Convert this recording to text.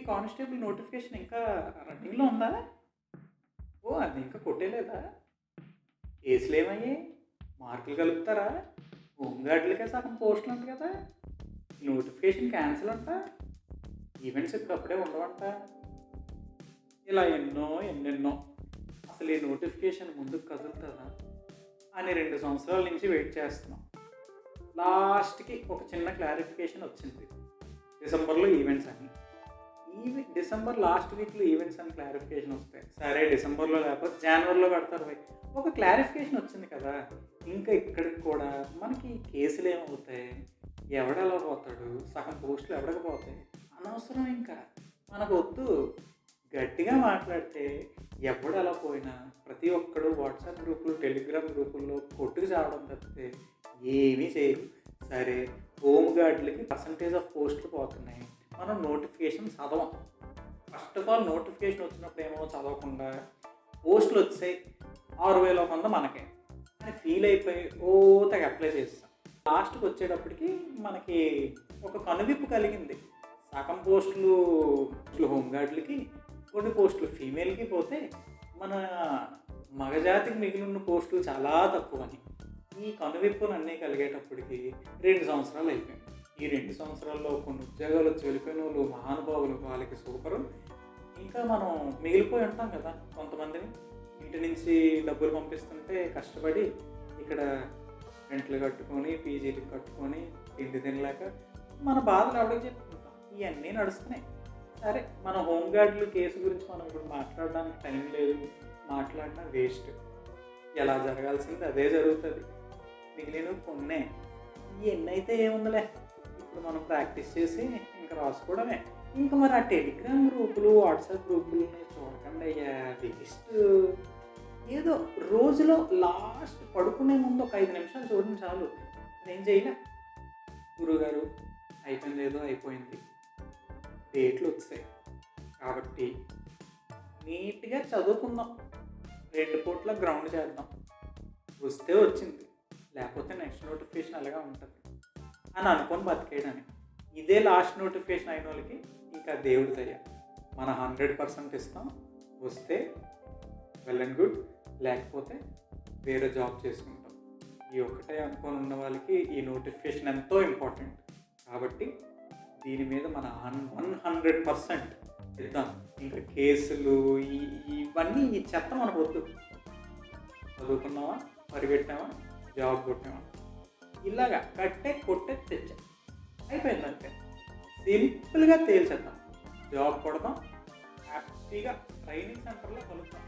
Constable notification ఇంకా రన్నింగ్‌లో ఉందా? ఓహ్! అది ఇంకా కొట్టేయలేదా? కేసులేమయ్యాయి? మార్కులు కలుపుతారా? హోంగార్డులకే సగం పోస్టులంట కదా! నోటిఫికేషన్ క్యాన్సిల్ అంట. ఈవెంట్స్ ఇప్పుడప్పుడే ఉండవంట. ఇలా ఎన్నెన్నో. అసలు ఈ నోటిఫికేషన్ ముందుకు కదులుతదా అని 2 సంవత్సరాల నుంచి వెయిట్ చేస్తున్నాం. లాస్ట్‌కి ఒక చిన్న క్లారిఫికేషన్ వచ్చింది. డిసెంబర్‌లో ఈవెంట్స్ అని. డిసెంబర్ లాస్ట్ వీక్‌లో ఈవెంట్స్ అని క్లారిఫికేషన్ వస్తాయి. సరే డిసెంబర్‌లో లేకపోతే జనవరిలో పెడతారు భయ్. ఒక క్లారిఫికేషన్ వచ్చింది కదా! ఇంకా ఇక్కడికి కూడా మనకి కేసులు ఏమవుతాయి? ఎవడెలా పోతాడు? సగం పోస్టులు ఎవడికి పోతాయి? అనవసరం ఇంకా. మనకొద్దు. గట్టిగా మాట్లాడితే ఎవడు ఎలా పోయినా ప్రతి ఒక్కడు వాట్సాప్ గ్రూపులు, టెలిగ్రామ్ గ్రూపుల్లో కొట్టుకు చావడం తప్పితే ఏమీ చేయరు. సరే హోమ్ గార్డులకి పర్సంటేజ్ ఆఫ్ పోస్టులు పోతున్నాయి. మనం నోటిఫికేషన్ చదవం. ఫస్ట్ ఆఫ్ ఆల్ నోటిఫికేషన్ వచ్చినప్పుడు ఏమో చదవకుండా పోస్టులు వచ్చాయి 6,000 మంది మనకే అని ఫీల్ అయిపోయి తెగ అప్లై చేస్తాం. లాస్ట్కి వచ్చేటప్పటికి మనకి ఒక కనువిప్పు కలిగింది. సగం పోస్టులు హోంగార్డులకి, కొన్ని పోస్టులు ఫీమేల్కి పోతే మన మగజాతికి మిగిలిన పోస్టులు చాలా తక్కువని ఈ కనువిప్పులు అన్నీ కలిగేటప్పటికి 2 సంవత్సరాలు అయిపోయింది. ఈ 2 సంవత్సరాల్లో కొన్ని ఉద్యోగాలు వచ్చి వెళ్ళిపోయిన వాళ్ళు మహానుభావులు, వాళ్ళకి సూపరు. ఇంకా మనం మిగిలిపోయి ఉంటాం కదా కొంతమందిని. ఇంటి నుంచి డబ్బులు పంపిస్తుంటే కష్టపడి ఇక్కడ రెంట్లు కట్టుకొని, పీజీలు కట్టుకొని, తిండి తినలేక మన బాధలు ఎవరికి చెప్పుకుంటాం. ఇవన్నీ నడుస్తున్నాయి. సరే మన హోంగార్డులు కేసు గురించి మనం ఇప్పుడు మాట్లాడడానికి టైం లేదు. మాట్లాడినా వేస్ట్. ఎలా జరగాల్సింది అదే జరుగుతుంది. మిగిలిన కొన్నే. ఇవన్నీ అయితే ఏముందిలే, ఇప్పుడు మనం ప్రాక్టీస్ చేసి ఇంకా రాసుకోవడమే. ఇంకా మరి ఆ టెలిగ్రామ్ గ్రూపులు, వాట్సాప్ గ్రూపులని చూడకండి అయ్యా, వేస్ట్. ఏదో రోజులో లాస్ట్ పడుకునే ముందు ఒక 5 నిమిషాలు చూడండి చాలు. నేను చేయలే. గురువుగారు అయిపోయింది, ఏదో అయిపోయింది, డేట్లు వచ్చాయి కాబట్టి నీట్గా చదువుకుందాం, 2 పూట్ల గ్రౌండ్ చేద్దాం, వస్తే వచ్చింది, లేకపోతే నెక్స్ట్ నోటిఫికేషన్ అలాగా ఉంటుంది అని అనుకొని బతికేయడానికి. ఇదే లాస్ట్ నోటిఫికేషన్ అయిన వాళ్ళకి ఇంకా దేవుడి దయ, మన 100% ఇస్తాం. వస్తే వెల్ అండ్ గుడ్, లేకపోతే వేరే జాబ్ చేసుకుంటాం. ఈ ఒక్కటే అనుకొని ఉన్న వాళ్ళకి ఈ నోటిఫికేషన్ ఎంతో ఇంపార్టెంట్. కాబట్టి దీని మీద మన 100% ఇద్దాం. ఇంకా కేసులు ఇవన్నీ ఈ చెత్త మనకు వద్దు. చదువుకున్నావా, పరిగెట్టామా, జాబ్ కొట్టామా, ఇలాగా కట్టే కొట్టే తెచ్చా, అయిపోయిందంటే సింపుల్గా తేల్చేద్దాం. జాబ్ కొడదాం, హ్యాపీగా ట్రైనింగ్ సెంటర్లో కలుద్దాం.